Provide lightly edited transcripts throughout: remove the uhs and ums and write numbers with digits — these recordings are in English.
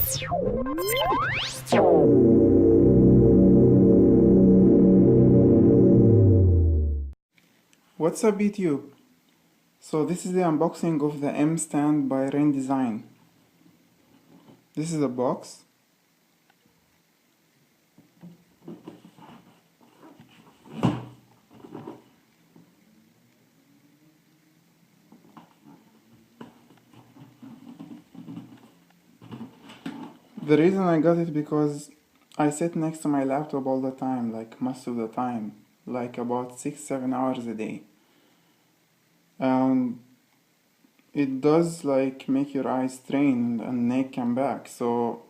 What's up YouTube? So this is the unboxing of the mStand by Rain Design. This is a box. The reason I got it because I sit next to my laptop all the time, like most of the time, like about 6-7 hours a day. And it does like make your eyes strain and neck and back. So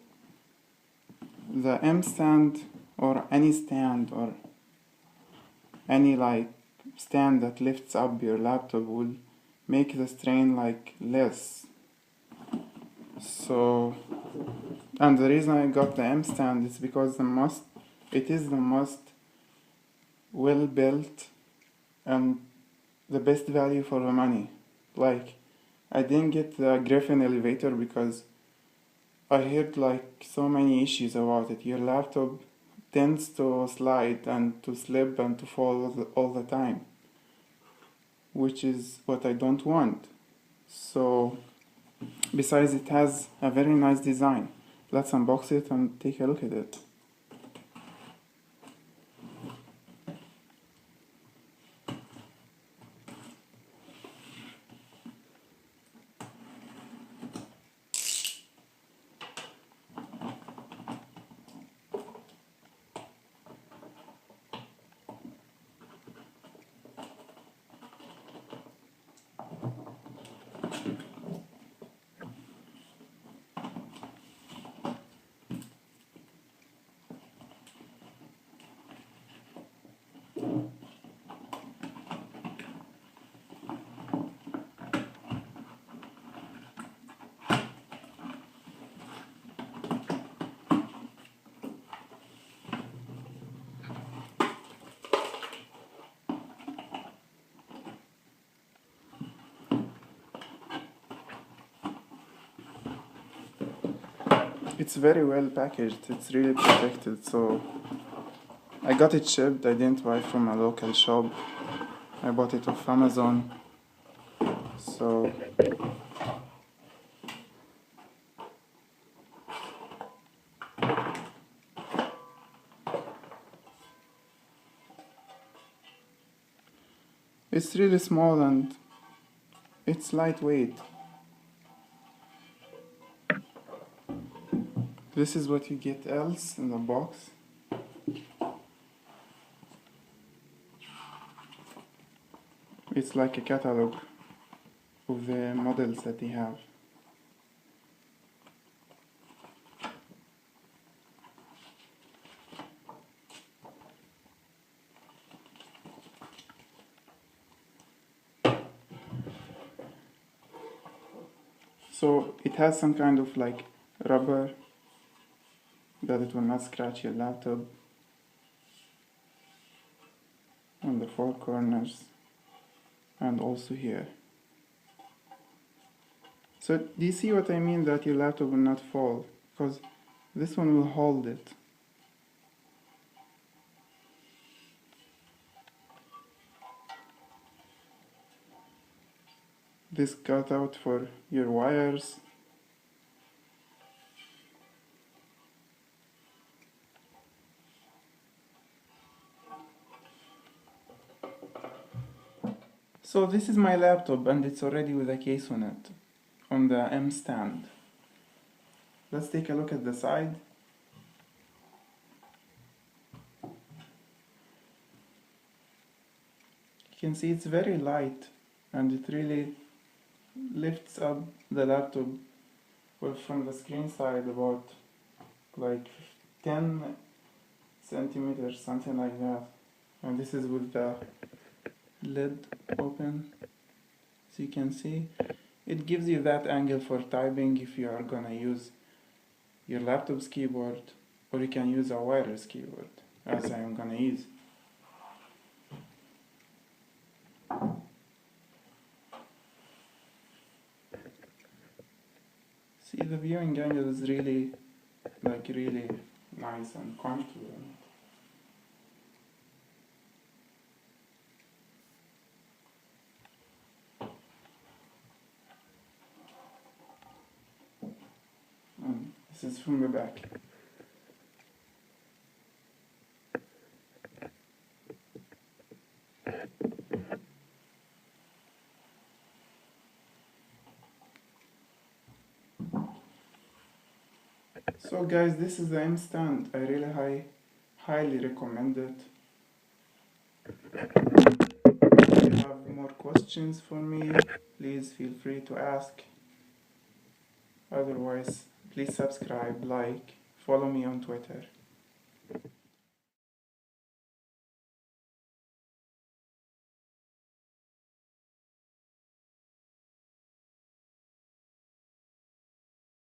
the mStand or any stand or any like stand that lifts up your laptop will make the strain like less. So, and the reason I got the mStand is because it is the most well built and the best value for the money. Like, I didn't get the Griffin elevator because I heard like so many issues about it. Your laptop tends to slide and to slip and to fall all the time, which is what I don't want. So, besides it has a very nice design. Let's unbox it and take a look at it. It's very well packaged, it's really protected, so I got it shipped. I didn't buy it from a local shop, I bought it off Amazon. So it's really small and it's lightweight. This is what you get else in the box. It's like a catalog of the models that they have. So it has some kind of like rubber that it will not scratch your laptop on the four corners and also here. So do you see what I mean, that your laptop will not fall? Because this one will hold it. This cutout for your wires. So this is my laptop and it's already with a case on it, on the mStand. Let's take a look at the side. You can see it's very light and it really lifts up the laptop from the screen side about like 10 centimeters, something like that. And this is with the lid open, so you can see it gives you that angle for typing if you are gonna use your laptop's keyboard, or you can use a wireless keyboard as I am gonna use. See, the viewing angle is really like really nice and comfortable. And this is from the back. So guys, this is the mStand. I really highly recommend it. If you have more questions for me, please feel free to ask. Otherwise, please subscribe, like, follow me on Twitter.